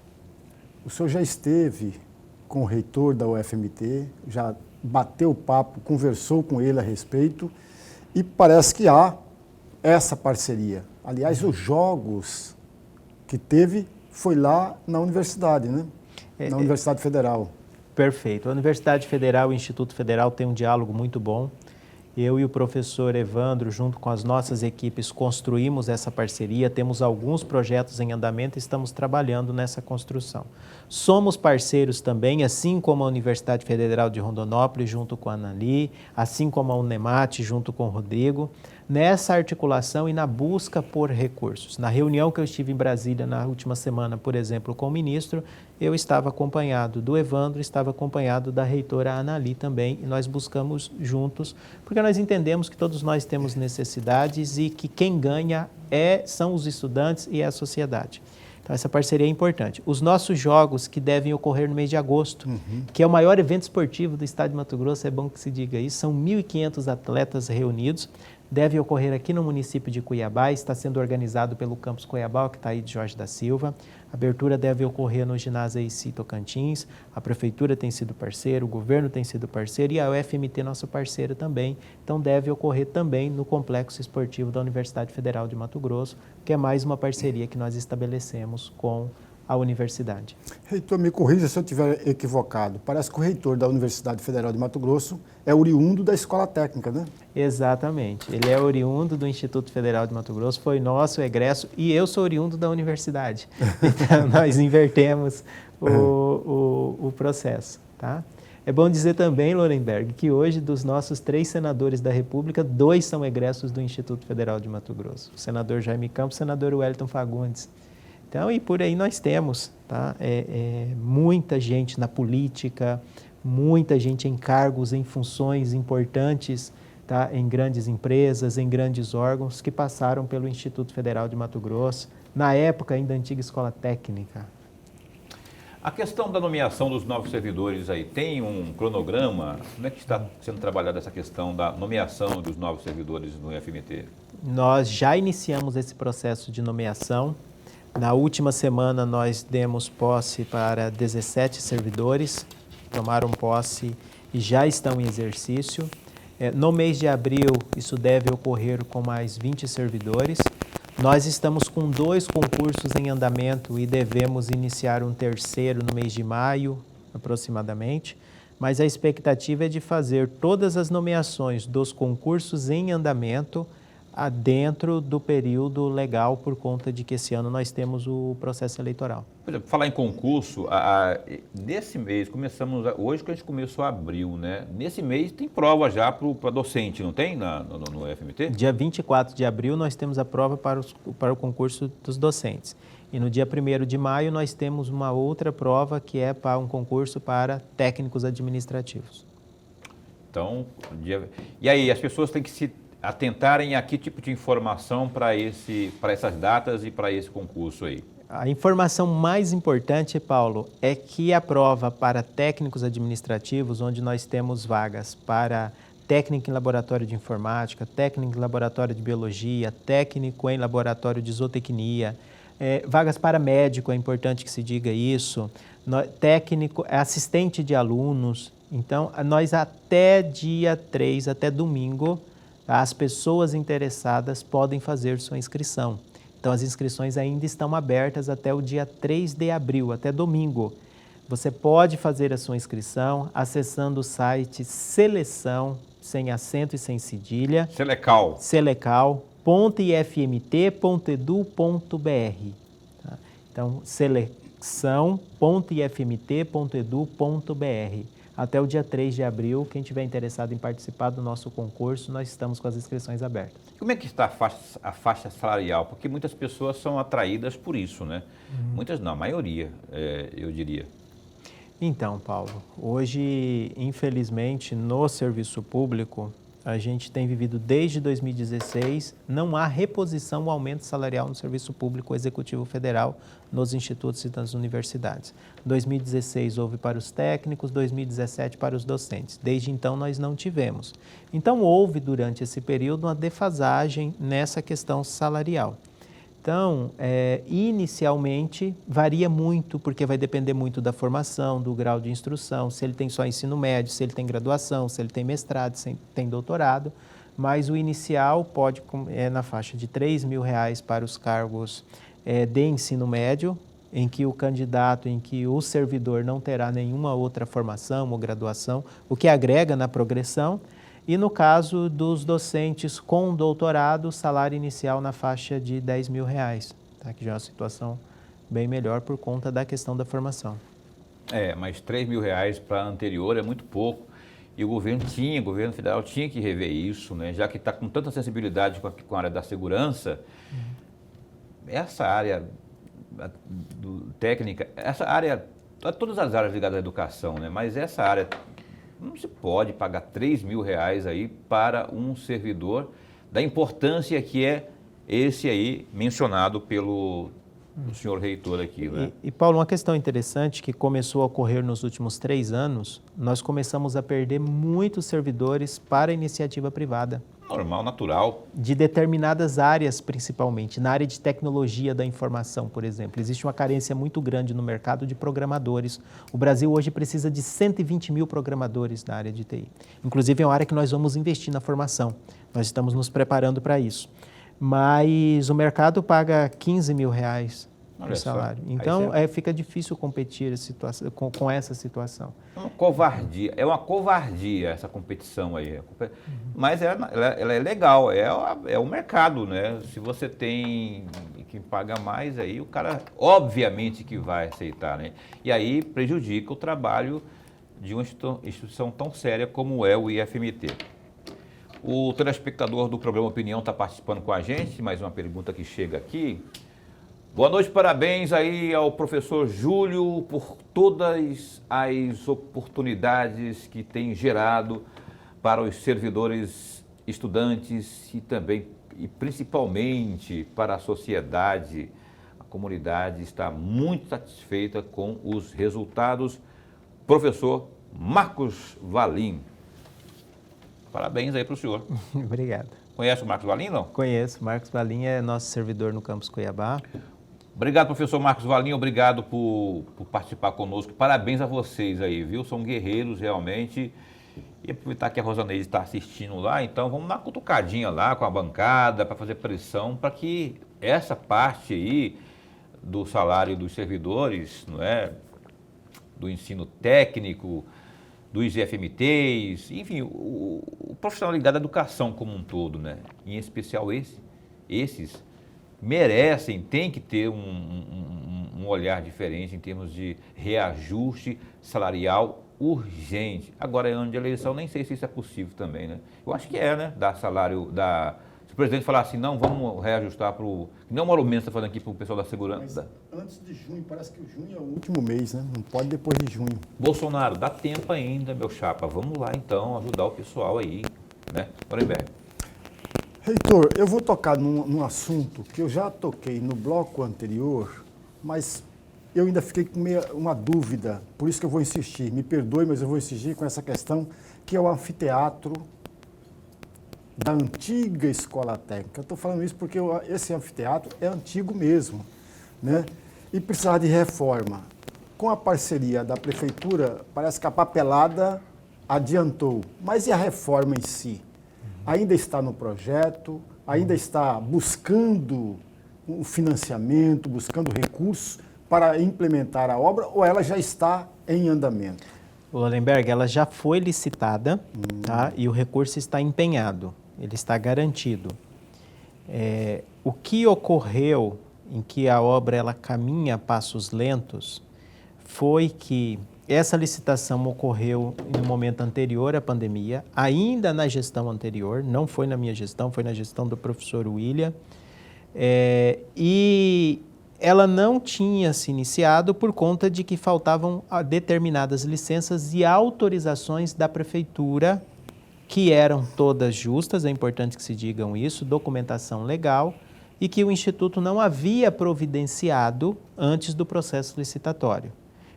O senhor já esteve com o reitor da UFMT, já bateu papo, conversou com ele a respeito e parece que há essa parceria. Aliás, os jogos que teve foi lá na universidade, né? Na Universidade Federal. Perfeito. A Universidade Federal e o Instituto Federal têm um diálogo muito bom. Eu e o professor Evandro, junto com as nossas equipes, construímos essa parceria, temos alguns projetos em andamento e estamos trabalhando nessa construção. Somos parceiros também, assim como a Universidade Federal de Rondonópolis, junto com a Anali, assim como a Unemate, junto com o Rodrigo, nessa articulação e na busca por recursos. Na reunião que eu estive em Brasília na última semana, por exemplo, com o ministro, eu estava acompanhado do Evandro, estava acompanhado da reitora Anali também, e nós buscamos juntos, porque nós entendemos que todos nós temos necessidades e que quem ganha são os estudantes e a sociedade. Então, essa parceria é importante. Os nossos jogos que devem ocorrer no mês de agosto, que é o maior evento esportivo do estado de Mato Grosso, é bom que se diga isso, são 1.500 atletas reunidos, deve ocorrer aqui no município de Cuiabá, está sendo organizado pelo Campus Cuiabá, que está aí de Jorge da Silva. A abertura deve ocorrer no ginásio EIC Tocantins, a prefeitura tem sido parceiro, o governo tem sido parceiro e a UFMT nosso parceiro também. Então deve ocorrer também no Complexo Esportivo da Universidade Federal de Mato Grosso, que é mais uma parceria que nós estabelecemos com a universidade. Reitor, me corrija se eu estiver equivocado. Parece que o reitor da Universidade Federal de Mato Grosso é oriundo da Escola Técnica, né? Exatamente. Ele é oriundo do Instituto Federal de Mato Grosso, foi nosso egresso e eu sou oriundo da universidade. Então, nós invertemos o processo, tá? É bom dizer também, Lorenberg, que hoje dos nossos 3 senadores da República, 2 são egressos do Instituto Federal de Mato Grosso. O senador Jaime Campos, o senador Wellington Fagundes. Então, e por aí nós temos, tá? Muita gente na política, muita gente em cargos, em funções importantes, tá? Em grandes empresas, em grandes órgãos, que passaram pelo Instituto Federal de Mato Grosso, na época ainda antiga Escola Técnica. A questão da nomeação dos novos servidores aí, tem um cronograma? Como é que está sendo trabalhada essa questão da nomeação dos novos servidores no IFMT? Nós já iniciamos esse processo de nomeação. Na última semana, nós demos posse para 17 servidores, tomaram posse e já estão em exercício. No mês de abril, isso deve ocorrer com mais 20 servidores. Nós estamos com 2 concursos em andamento e devemos iniciar um terceiro no mês de maio, aproximadamente. Mas a expectativa é de fazer todas as nomeações dos concursos em andamento dentro do período legal, por conta de que esse ano nós temos o processo eleitoral. Por exemplo, falar em concurso, nesse mês, hoje que a gente começou abril, né? Nesse mês tem prova já para docente, não tem no FMT? Dia 24 de abril nós temos a prova para o concurso dos docentes. E no dia 1º de maio nós temos uma outra prova que é para um concurso para técnicos administrativos. Então, e aí, as pessoas têm que se atentarem a que tipo de informação para essas datas e para esse concurso aí? A informação mais importante, Paulo, é que a prova para técnicos administrativos, onde nós temos vagas para técnico em laboratório de informática, técnico em laboratório de biologia, técnico em laboratório de zootecnia, vagas para médico, é importante que se diga isso, técnico, assistente de alunos. Então, nós até dia 3, até domingo, as pessoas interessadas podem fazer sua inscrição. Então, as inscrições ainda estão abertas até o dia 3 de abril, até domingo. Você pode fazer a sua inscrição acessando o site Seleção, sem acento e sem cedilha. Selecal.ifmt.edu.br. Tá? Então, seleção.ifmt.edu.br. Até o dia 3 de abril, quem tiver interessado em participar do nosso concurso, nós estamos com as inscrições abertas. Como é que está a faixa salarial? Porque muitas pessoas são atraídas por isso, né? Muitas não, a maioria, eu diria. Então, Paulo, hoje, infelizmente, no serviço público, a gente tem vivido desde 2016, não há reposição ou aumento salarial no serviço público executivo federal, nos institutos e nas universidades. 2016 houve para os técnicos, 2017 para os docentes. Desde então nós não tivemos. Então houve durante esse período uma defasagem nessa questão salarial. Então, inicialmente, varia muito, porque vai depender muito da formação, do grau de instrução, se ele tem só ensino médio, se ele tem graduação, se ele tem mestrado, se ele tem doutorado, mas o inicial pode na faixa de R$3.000 para os cargos de ensino médio, em que o candidato, em que o servidor não terá nenhuma outra formação ou graduação, o que agrega na progressão. E no caso dos docentes com doutorado, salário inicial na faixa de R$10.000, tá? Que já é uma situação bem melhor por conta da questão da formação. Mas R$3.000 para anterior é muito pouco. E o governo federal tinha que rever isso, né? Já que está com tanta sensibilidade com a área da segurança, essa área técnica, essa área, todas as áreas ligadas à educação, né? Mas essa área... Não se pode pagar R$3.000 aí para um servidor da importância que é esse aí mencionado pelo senhor reitor aqui, né? E Paulo, uma questão interessante que começou a ocorrer nos últimos 3 anos, nós começamos a perder muitos servidores para a iniciativa privada. Normal, natural. De determinadas áreas, principalmente. Na área de tecnologia da informação, por exemplo. Existe uma carência muito grande no mercado de programadores. O Brasil hoje precisa de 120 mil programadores na área de TI. Inclusive, é uma área que nós vamos investir na formação. Nós estamos nos preparando para isso. Mas o mercado paga R$15.000 por salário. Então, fica difícil competir com essa situação. É uma covardia essa competição aí. Mas ela é legal, é o mercado, né? Se você tem quem paga mais, aí o cara obviamente que vai aceitar, né? E aí prejudica o trabalho de uma instituição tão séria como é o IFMT. O telespectador do programa Opinião está participando com a gente, mais uma pergunta que chega aqui. Boa noite, parabéns aí ao professor Júlio por todas as oportunidades que tem gerado para os servidores, estudantes e também e principalmente para a sociedade. A comunidade está muito satisfeita com os resultados. Professor Marcos Valim. Parabéns aí para o senhor. Obrigado. Conhece o Marcos Valim, não? Conheço. Marcos Valim é nosso servidor no campus Cuiabá. Obrigado, professor Marcos Valim, obrigado por participar conosco. Parabéns a vocês aí, viu? São guerreiros realmente. E aproveitar que a Rosaneide está assistindo lá, então vamos dar uma cutucadinha lá com a bancada para fazer pressão para que essa parte aí do salário dos servidores, não é? Do ensino técnico, dos IFMTs, enfim, o profissional ligado à educação como um todo, né? Em especial esses merecem, tem que ter um olhar diferente em termos de reajuste salarial urgente. Agora, é ano de eleição, nem sei se isso é possível também, né? Eu acho que é, né? Dar salário, se o presidente falar assim, não, vamos reajustar para o... Não, o Mauro Mendes está falando aqui para o pessoal da segurança. Mas antes de junho, parece que o junho é o último mês, né? Não pode depois de junho. Bolsonaro, dá tempo ainda, meu chapa. Vamos lá, então, ajudar o pessoal aí, né? Nuremberg. Reitor, eu vou tocar num assunto que eu já toquei no bloco anterior, mas eu ainda fiquei com uma dúvida, por isso que eu vou insistir. Me perdoe, mas eu vou insistir com essa questão, que é o anfiteatro da antiga escola técnica. Eu estou falando isso porque esse anfiteatro é antigo mesmo, né? E precisava de reforma. Com a parceria da prefeitura, parece que a papelada adiantou. Mas e a reforma em si? Ainda está no projeto, ainda está buscando um financiamento, buscando recursos para implementar a obra, ou ela já está em andamento? Lorenberg, ela já foi licitada, tá? E o recurso está empenhado, ele está garantido. O que ocorreu em que a obra ela caminha a passos lentos foi que essa licitação ocorreu no momento anterior à pandemia, ainda na gestão anterior, não foi na minha gestão, foi na gestão do professor William, e ela não tinha se iniciado por conta de que faltavam determinadas licenças e autorizações da prefeitura, que eram todas justas, é importante que se digam isso, documentação legal, e que o Instituto não havia providenciado antes do processo licitatório.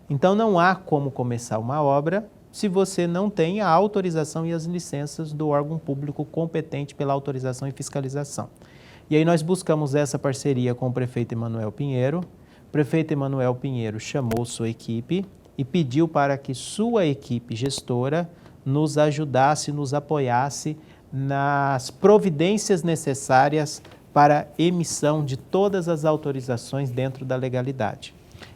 Então, não há como começar uma obra se você não tem a autorização e as licenças do órgão público competente pela autorização e fiscalização. E aí nós buscamos essa parceria com o prefeito Emanuel Pinheiro. O prefeito Emanuel Pinheiro chamou sua equipe e pediu para que sua equipe gestora nos ajudasse, nos apoiasse nas providências necessárias para a emissão de todas as autorizações dentro da legalidade.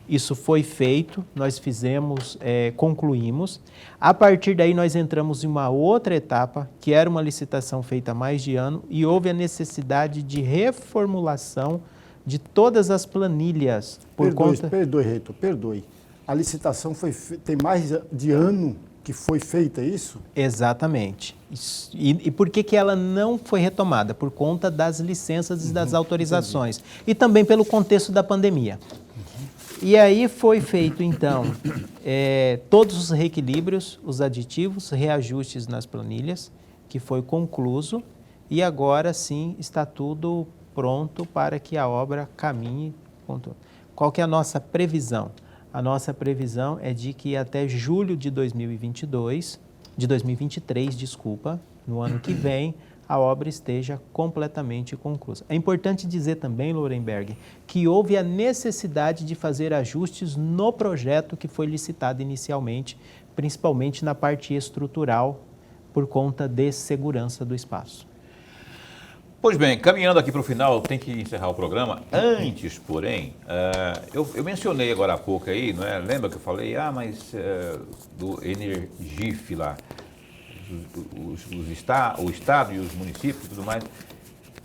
Isso foi feito, nós fizemos, concluímos. A partir daí nós entramos em uma outra etapa, que era uma licitação feita há mais de ano, e houve a necessidade de reformulação de todas as planilhas. Perdoe, reitor, perdoe. A licitação tem mais de ano que foi feita, isso? Exatamente. E por que ela não foi retomada? Por conta das licenças e das autorizações. Entendi. E também pelo contexto da pandemia. E aí foi feito, então, todos os reequilíbrios, os aditivos, reajustes nas planilhas, que foi concluso, e agora sim está tudo pronto para que a obra caminhe. Qual que é a nossa previsão? A nossa previsão é de que até julho de 2023, no ano que vem, a obra esteja completamente conclusa. É importante dizer também, Lorenberg, que houve a necessidade de fazer ajustes no projeto que foi licitado inicialmente, principalmente na parte estrutural, por conta de segurança do espaço. Pois bem, caminhando aqui para o final, tem que encerrar o programa. Antes, porém, eu mencionei agora há pouco aí, não é? Lembra que eu falei, mas do Energif lá, o Estado e os municípios e tudo mais.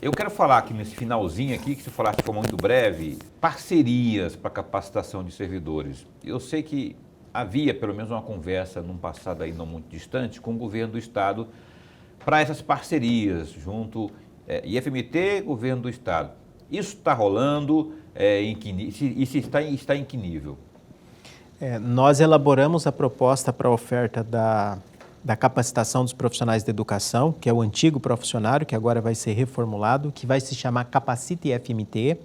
Eu quero falar aqui nesse finalzinho aqui, que você falaste de forma muito breve, parcerias para capacitação de servidores. Eu sei que havia pelo menos uma conversa num passado aí não muito distante com o governo do Estado para essas parcerias junto IFMT, governo do Estado. Isso está rolando e se está em que nível? Nós elaboramos a proposta para a oferta da capacitação dos profissionais de educação, que é o antigo profissionário, que agora vai ser reformulado, que vai se chamar Capacite IFMT.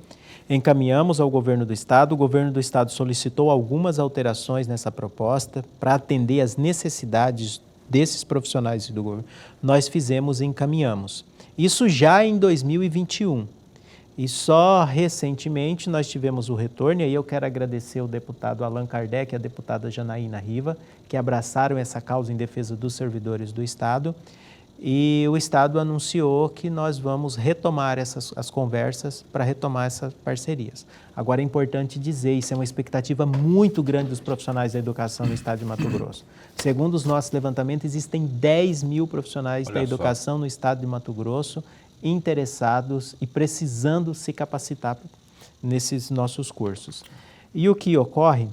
Encaminhamos ao governo do Estado. O governo do Estado solicitou algumas alterações nessa proposta para atender às necessidades desses profissionais do governo. Nós fizemos e encaminhamos. Isso já em 2021. E só recentemente nós tivemos o retorno, e aí eu quero agradecer o deputado Allan Kardec e a deputada Janaína Riva, que abraçaram essa causa em defesa dos servidores do Estado. E o Estado anunciou que nós vamos retomar as conversas para retomar essas parcerias. Agora é importante dizer, isso é uma expectativa muito grande dos profissionais da educação no Estado de Mato Grosso. Segundo os nossos levantamentos, existem 10 mil profissionais da educação no Estado de Mato Grosso interessados e precisando se capacitar nesses nossos cursos. E o que ocorre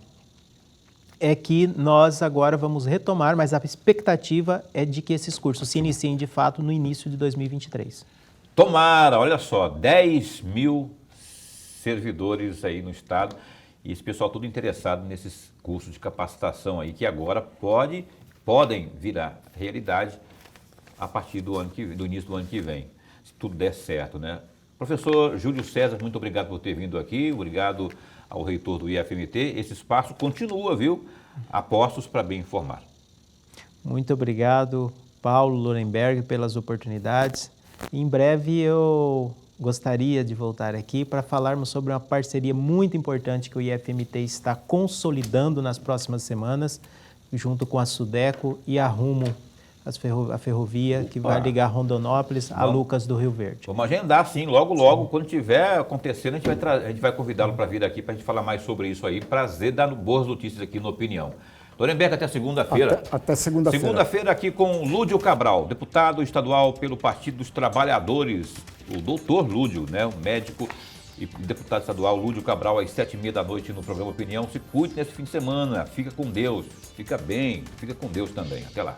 é que nós agora vamos retomar, mas a expectativa é de que esses cursos se iniciem de fato no início de 2023. Tomara, olha só, 10 mil servidores aí no estado e esse pessoal tudo interessado nesses cursos de capacitação aí que agora podem virar realidade a partir do início do ano que vem, se tudo der certo, né? Professor Júlio César, muito obrigado por ter vindo aqui, obrigado ao reitor do IFMT. Esse espaço continua, viu? Apostos para bem informar. Muito obrigado, Paulo Lorenberg, pelas oportunidades. Em breve eu gostaria de voltar aqui para falarmos sobre uma parceria muito importante que o IFMT está consolidando nas próximas semanas, junto com a Sudeco e a Rumo, a ferrovia que vai ligar Rondonópolis a Lucas do Rio Verde. Vamos agendar, sim, logo, quando tiver acontecendo, a gente vai convidá-lo para vir aqui para a gente falar mais sobre isso aí. Prazer dar boas notícias aqui no Opinião. Lorenberg, até segunda-feira. Até segunda-feira. Segunda-feira aqui com Lúdio Cabral, deputado estadual pelo Partido dos Trabalhadores, o doutor Lúdio, né, o médico e deputado estadual Lúdio Cabral, às 7h30 da noite no programa Opinião. Se cuide nesse fim de semana, fica com Deus, fica bem, fica com Deus também. Até lá.